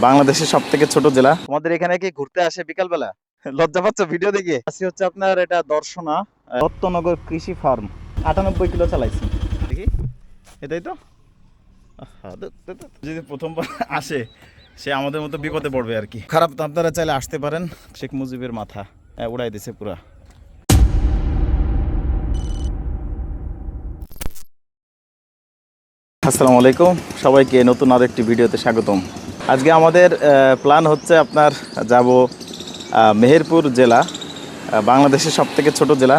বাংলাদেশের সব থেকে ছোট জেলা। তোমাদের এখানে কি ঘুরতে আসে বিকালবেলা? লজ্জা পাচ্ছ ভিডিও দেখে? আসি হচ্ছে আপনার এটা দর্শনা দত্তনগর কৃষি ফার্ম। 98 কিলো চালাইছি দেখি, এটাই তো। যদি প্রথমবার আসে সে আমাদের মতো বিপদে পড়বে আর কি। খারাপ তো, আপনারা চাইলে আসতে পারেন। শেখ মুজিবের মাথা উড়াই দিছে পুরা। আসসালামু আলাইকুম, সবাইকে নতুন আরেকটি ভিডিওতে স্বাগতম। আজকে আমাদের প্ল্যান হচ্ছে আপনার যাব মেহেরপুর জেলা, বাংলাদেশের সব থেকে ছোটো জেলা,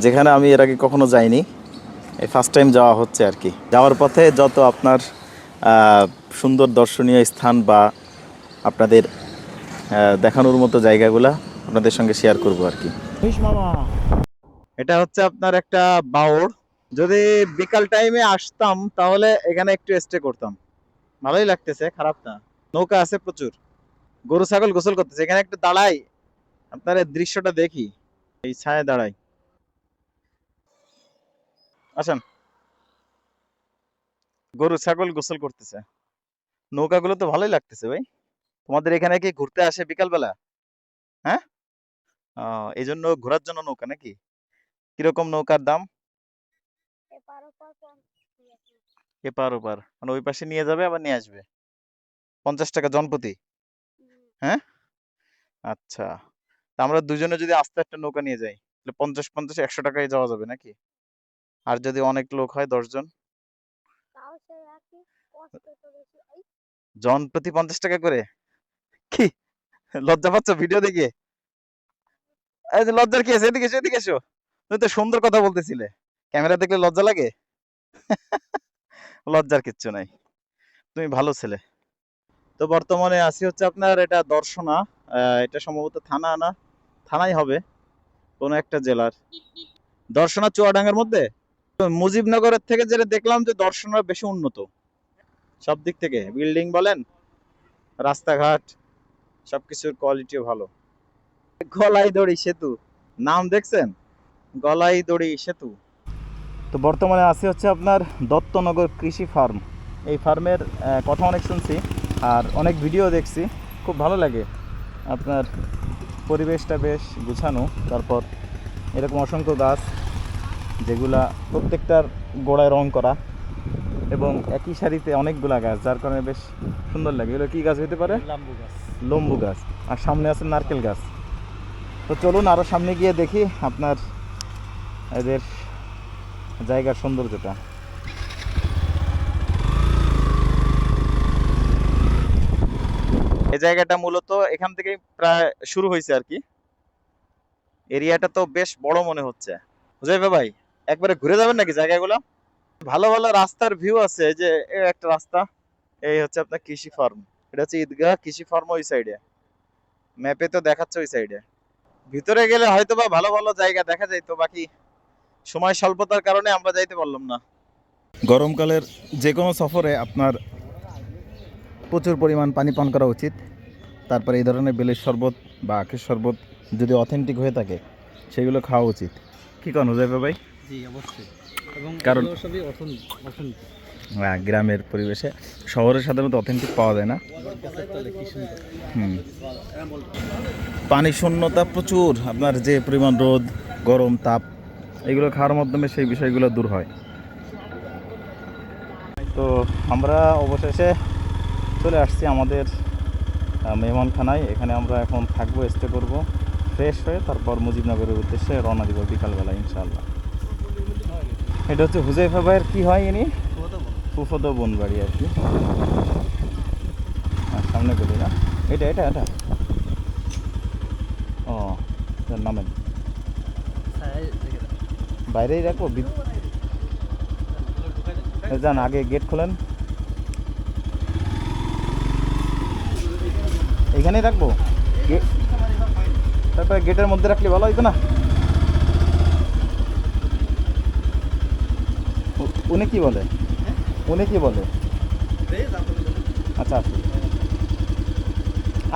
যেখানে আমি এর আগে কখনো যাইনি। এই ফার্স্ট টাইম যাওয়া হচ্ছে আর কি। যাওয়ার পথে যত আপনার সুন্দর দর্শনীয় স্থান বা আপনাদের দেখানোর মতো জায়গাগুলা আপনাদের সঙ্গে শেয়ার করব আর কি। মামা, এটা হচ্ছে আপনার একটা বাওড়। যদি বিকাল টাইমে আসতাম তাহলে এখানে একটু স্টে করতাম, ভালোই লাগতেছে, খারাপ না। নৌকা আছে প্রচুর, গরু ছাগল গোসল করতেছে। এখানে একটু দাঁড়াই, আপনার এই দৃশ্যটা দেখি, এই ছায়া দাঁড়াই। আসেন, গরু ছাগল গোসল করতেছে, নৌকাগুলো তো ভালোই লাগতেছে ভাই। তোমাদের এখানে কি ঘুরতে আসে বিকাল বেলা? হ্যাঁ, এই জন্য ঘোরার জন্য নৌকা নাকি? কিরকম নৌকার দাম? এপার ওপার মানে ওই পাশে নিয়ে যাবে আবার নিয়ে আসবে? 50 টাকা জনপ্রতি? হ্যাঁ, আচ্ছা। তা আমরা দুজনে যদি আস্তে একটা নৌকা নিয়ে যাই তাহলে 50-50 100 টাকায় যাওয়া যাবে নাকি? আর যদি অনেক লোক হয় 10 জন, জন প্রতি 50 টাকা করে? কি লজ্জা পাচ্ছ ভিডিও দেখে? এই যে লজ্জার কি আছে, এদিকে এসো, এদিকে এসো। তুমি তো সুন্দর কথা বলতেছিলে, ক্যামেরা দেখলে লজ্জা লাগে? লজ্জার কিচ্ছু নাই, তুমি ভালো ছেলে। তো বর্তমানে আছি হচ্ছে আপনার এটা দর্শনা। এটা সম্ভবত থানা না, থানাই হবে, কোন একটা জেলার। দর্শনা চুয়াডাঙ্গার মধ্যে। তো মুজিবনগরের থেকে যেটা দেখলাম যে দর্শনা বেশি উন্নত সব দিক থেকে, বিল্ডিং বলেন, রাস্তাঘাট, সবকিছুর কোয়ালিটিও ভালো। গলাই দড়ি সেতু, নাম দেখছেন? গলাই দড়ি সেতু। তো বর্তমানে আছি হচ্ছে আপনার দত্তনগর কৃষি ফার্ম। এই ফার্মের কথা অনেক শুনছি আর অনেক ভিডিও দেখছি, খুব ভালো লাগে। আপনার পরিবেশটা বেশ গুছানো, তারপর এরকম অসংখ্য গাছ, যেগুলা প্রত্যেকটার গোড়ায় রং করা এবং একই সারিতে অনেকগুলা গাছ, যার কারণে বেশ সুন্দর লাগে। এগুলো কী গাছ হতে পারে? লাম্বু গাছ। লম্বু গাছ। আর সামনে আছে নারকেল গাছ। তো চলুন আরও সামনে গিয়ে দেখি আপনার এদের জায়গার সৌন্দর্যটা। এই জায়গাটা মূলত এখান থেকেই প্রায় শুরু হয়েছে আর কি। এরিয়াটা তো বেশ বড় মনে হচ্ছে। বুঝাইবে ভাই, একবারে ঘুরে যাবেন নাকি জায়গাগুলো? ভালো ভালো রাস্তার ভিউ আছে। এই যে একটা রাস্তা, এই হচ্ছে আপনার কৃষি ফার্ম। এটা হচ্ছে ঈদগাহ, কৃষি ফার্ম ওই সাইডে, ম্যাপে তো দেখাচ্ছে ওই সাইডে। ভিতরে গেলে হয়তো বা ভালো ভালো জায়গা দেখা যায়, তো বাকি সময় স্বল্পতার কারণে আমরা যাইতে পারলাম না। গরমকালের যে কোনো সফরে আপনার প্রচুর পরিমাণ পানি পান করা উচিত। তারপরে এই ধরনের বেলের শরবত বা আখের শরবত যদি অথেন্টিক হয়ে থাকে সেগুলো খাওয়া উচিত। কি করেন হুজাইফা ভাই? জি অবশ্যই, এবং কারণ সবই অর্থনীতি। হ্যাঁ, গ্রামের পরিবেশে, শহরে সাধারণত অথেন্টিক পাওয়া যায় না। পানি শূন্যতা প্রচুর, আপনার যে পরিমাণ রোদ, গরম, তাপ, এগুলো খাওয়ার মাধ্যমে সেই বিষয়গুলো দূর হয়। তো আমরা অবশেষে চলে আসছি আমাদের মেহমানখানায়। এখানে আমরা এখন থাকবো, স্টে করব, ফ্রেশ হয়ে তারপর মুজিবনগরের উদ্দেশ্যে রওনা দিব বিকালবেলা ইনশাআল্লাহ। এটা হচ্ছে হুজাইফা ভাইয়ের কি হয় ইনি ফুফাতো বোন বাড়ি আর কি। সামনে বলি না, এটা এটা এটা ও নামেন, বাইরেই রাখবো। যান, আগে গেট খোলেন, এখানেই রাখবো। তারপরে গেটের মধ্যে রাখলে ভালো হইতো না? উনি কি বলে, উনি কি বলে? আচ্ছা,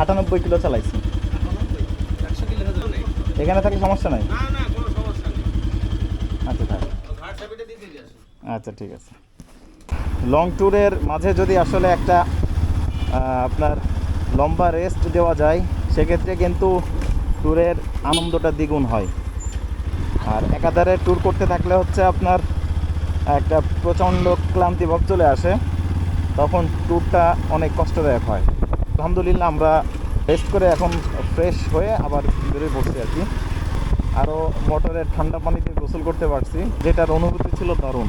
98 কিলো চালাইছি। এখানে থাকলে সমস্যা নাই? আচ্ছা থাক, আচ্ছা ঠিক আছে। লং ট্যুরের মাঝে যদি আসলে একটা আপনার লম্বা রেস্ট দেওয়া যায়, সেক্ষেত্রে কিন্তু ট্যুরের আনন্দটা দ্বিগুণ হয়। আর একাধারে ট্যুর করতে থাকলে হচ্ছে আপনার একটা প্রচণ্ড ক্লান্তিভাব চলে আসে, তখন ট্যুরটা অনেক কষ্টদায়ক হয়। আলহামদুলিল্লাহ আমরা রেস্ট করে এখন ফ্রেশ হয়ে আবার বেরোয় পড়ছি আর কি। আরও মোটরের ঠান্ডা পানিতে গোসল করতে পারছি, যেটার অনুভূতি ছিল দারুণ।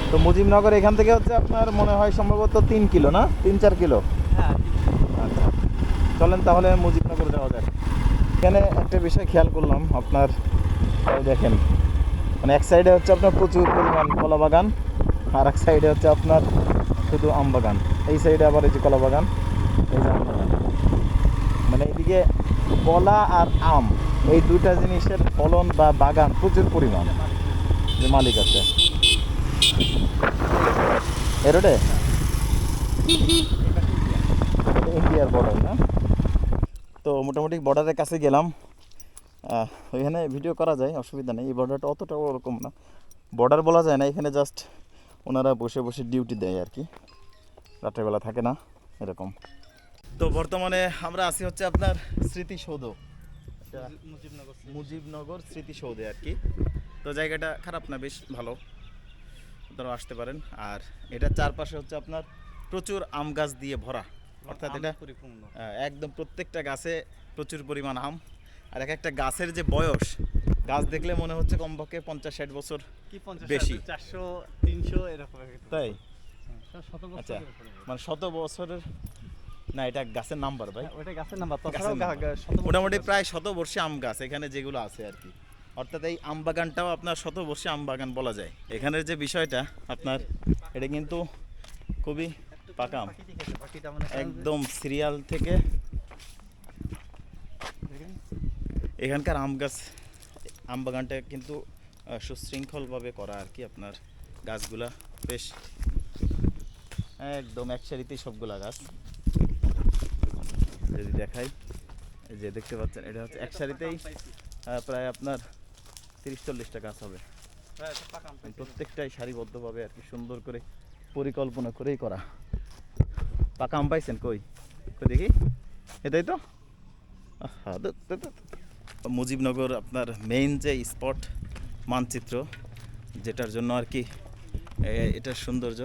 তো মুজিবনগর এখান থেকে হচ্ছে আপনার মনে হয় সম্ভবত 3 কিলো, না 3-4 কিলো? হ্যাঁ, আচ্ছা, চলেন তাহলে মুজিবনগর যাওয়া যাক। এখানে একটা বিষয় খেয়াল করলাম আপনার, এই দেখেন মানে এক সাইডে হচ্ছে আপনার প্রচুর পরিমাণ কলা বাগান, আর এক সাইডে হচ্ছে আপনার শুধু আম বাগান। এই সাইডে আবার এই যে কলা বাগান, এই যে আম বাগান। মানে এইদিকে কলা আর আম এই দুইটা জিনিসের ফলন বা বাগান প্রচুর পরিমাণ যে মালিক আছে এ রোডে। ইন্ডিয়ার বর্ডার না? তো মোটামুটি বর্ডারের কাছে গেলাম। ওইখানে ভিডিও করা যায়, অসুবিধা নেই। এই বর্ডারটা অতটাও ওরকম না, বর্ডার বলা যায় না। এখানে জাস্ট ওনারা বসে বসে ডিউটি দেয় আর কি, রাত্রেবেলা থাকে না এরকম। তো বর্তমানে আমরা আছি হচ্ছে আপনার স্মৃতিসৌধ, মুজিবনগর স্মৃতিসৌধে আর কি। তো জায়গাটা খারাপ না, বেশ ভালো, আপনারা আসতে পারেন। আর এটার চারপাশে হচ্ছে আপনার প্রচুর আম গাছ দিয়ে ভরা, অর্থাৎ এটা পরিপূর্ণ। একদম প্রত্যেকটা গাছে প্রচুর পরিমাণ আম। আর এক একটা গাছের যে বয়স, গাছ দেখলে মনে হচ্ছে কমপক্ষে 50-60 বছর কি 50 বেশি। 400 300 এরকম একটা। তাই? শত বছর আচ্ছা, মানে 100 বছরের না, এটা গাছের নাম্বার ভাই, ওইটা গাছের নাম্বার। গাছের তাছাড়াও নাম্বার। মোটামুটি প্রায় 100 বর্ষে আম গাছ এখানে যেগুলো আছে আর কি। অর্থাৎ এই আম বাগানটাও আপনার 100 বর্ষে আম বাগান বলা যায়। এখানের যে বিষয়টা আপনার, এটা কিন্তু খুবই পাকা আম, একদম সিরিয়াল থেকে। এখানকার আম গাছ, আম বাগানটা কিন্তু সুশৃঙ্খলভাবে করা আর কি। আপনার গাছগুলা বেশ একদম এক সারিতেই সবগুলা গাছ যদি দেখাই, এই যে দেখতে পাচ্ছেন, এটা হচ্ছে এক সারিতেই প্রায় আপনার 30-40টা গাছ হবে। প্রত্যেকটাই সারিবদ্ধভাবে আর কি, সুন্দর করে পরিকল্পনা করেই করা। পাকা আম পাইছেন? কই কই দেখি, এটাই তো। মুজিবনগর আপনার মেইন যে স্পট মানচিত্র, যেটার জন্য আর কি এটার সৌন্দর্য,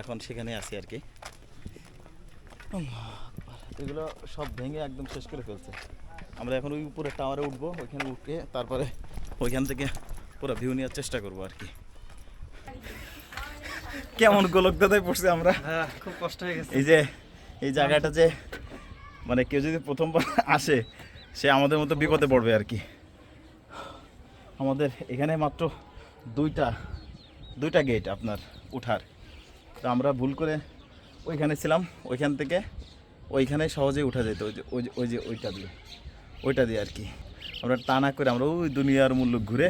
এখন সেখানে আছি আর কি। এগুলো সব ভেঙে একদম শেষ করে ফেলছে। আমরা এখন ওই উপরে টাওয়ারে উঠবো, ওইখানে উঠে তারপরে ওইখান থেকে পুরো ভিউ নেওয়ার চেষ্টা করবো আর কি। কেমন গোলকদাতায় পড়ছে আমরা, খুব কষ্ট হয়ে গেছে। এই যে এই জায়গাটা যে মানে কেউ যদি প্রথমবার আসে, সে আমাদের মতো বিপদে পড়বে আর কি। আমাদের এখানে মাত্র দুইটা গেট আপনার উঠার। তো আমরা ভুল করে ওইখানে ছিলাম, ওইখান থেকে ওইখানে সহজেই উঠা যেত, ওই যে ওইটা দিয়ে আর কি। আমরা টানা করে আমরা ওই দুনিয়ার মূল্য ঘুরে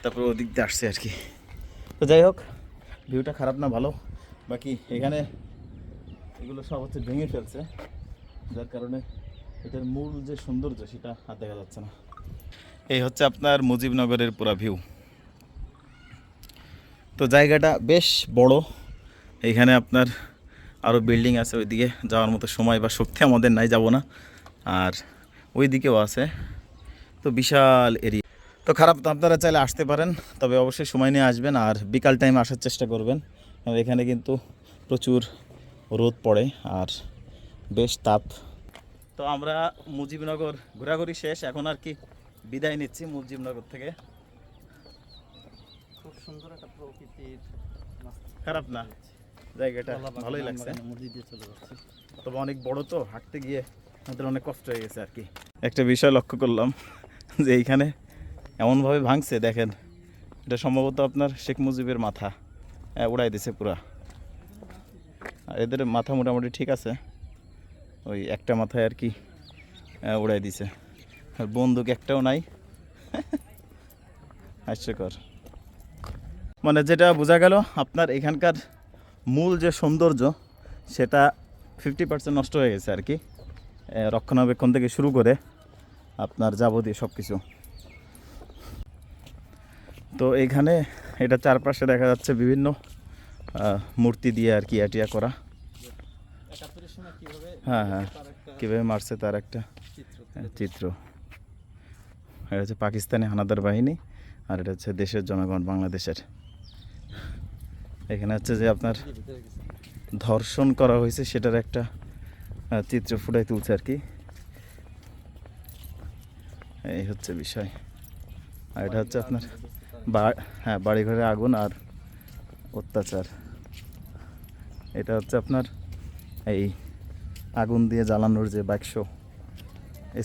তারপর ওদিক দিয়ে আসছি আর কি। তো যাই হোক, ভিউটা খারাপ না, ভালো। বাকি এখানে এগুলো সব হচ্ছে ভেঙে ফেলছে, যার কারণে এটার মূল যে সৌন্দর্য সেটা আর দেখা যাচ্ছে না। এই হচ্ছে আপনার মুজিবনগরের পুরা ভিউ। তো জায়গাটা বেশ বড়, এইখানে আপনার আরও বিল্ডিং আছে, ওইদিকে যাওয়ার মতো সময় বা শক্তি আমাদের নাই, যাব না। আর ওই দিকেও আছে, তো বিশাল এরিয়া। তো খারাপ তো, আপনারা চাইলে আসতে পারেন, তবে অবশ্যই সময় নিয়ে আসবেন আর বিকাল টাইমে আসার চেষ্টা করবেন, কারণ এখানে কিন্তু প্রচুর রোদ পড়ে আর বেশ তাপ। তো আমরা মুজিবনগর ঘোরাঘুরি শেষ, এখন আর কি বিদায় নিচ্ছি মুজিবনগর থেকে। খুব সুন্দর একটা প্রকৃতির, খারাপ না, জায়গাটা ভালোই লাগছে। তবে অনেক বড়, তো হাঁটতে গিয়ে আমাদের অনেক কষ্ট হয়ে গেছে আর কি। একটা বিষয় লক্ষ্য করলাম যে এইখানে এমনভাবে ভাঙছে, দেখেন, এটা সম্ভবত আপনার শেখ মুজিবের মাথা উড়াই দিছে পুরা। আর এদের মাথা মোটামুটি ঠিক আছে, ওই একটা মাথায় আর কি উড়াই দিছে, আর বন্দুক একটাও নাই। হাস্যকর। মানে যেটা বোঝা গেল আপনার এখানকার মূল যে সৌন্দর্য, সেটা 50% নষ্ট হয়ে গেছে আর কি, রক্ষণাবেক্ষণ থেকে শুরু করে আপনার যাবতীয় সব কিছু। তো এইখানে এটা চারপাশে দেখা যাচ্ছে বিভিন্ন মূর্তি দিয়ে আর কি আটিয়া করা, কিভাবে হ্যাঁ হ্যাঁ তার একটা কীভাবে মারছে তার একটা চিত্র চিত্র। এটা হচ্ছে পাকিস্তানি হানাদার বাহিনী, আর এটা হচ্ছে দেশের জনগণ বাংলাদেশের। এখানে হচ্ছে যে আপনার ভিতরে গেছে। ধর্ষণ করা হয়েছে সেটার একটা চিত্র ফুটাই তুলছে আর কি। এই হচ্ছে বিষয়। আর এটা হচ্ছে আপনার হ্যাঁ বাড়িঘরে আগুন আর অত্যাচার। এটা হচ্ছে আপনার এই আগুন দিয়ে জ্বালানোর যে বাক্স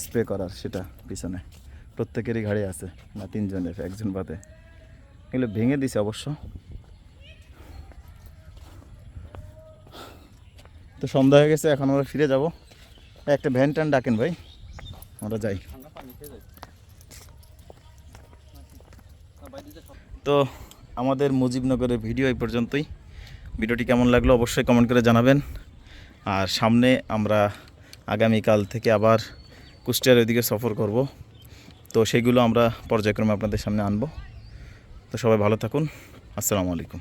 স্প্রে করার, সেটা পিছনে প্রত্যেকেরই গাড়ি আছে, না তিনজনের, একজন বাদে। এগুলো ভেঙে দিছে অবশ্য। তো সন্ধ্যা হয়ে গেছে, এখন আমরা ফিরে যাব। একটা ভ্যান ট্যান ডাকেন ভাই, আমরা যাই। ঠান্ডা পানি খেয়ে যায়। বাইরে যে সব তো আমাদের মুজিবনগরের ভিডিও এই পর্যন্তই। ভিডিওটি কেমন লাগলো অবশ্যই কমেন্ট করে জানাবেন। আর সামনে আমরা আগামীকাল থেকে আবার কুষ্টিয়ার ওইদিকে সফর করব, তো সেগুলো আমরা পর্যায়ক্রমে আপনাদের সামনে আনবো। তো সবাই ভালো থাকুন, আসসালামু আলাইকুম।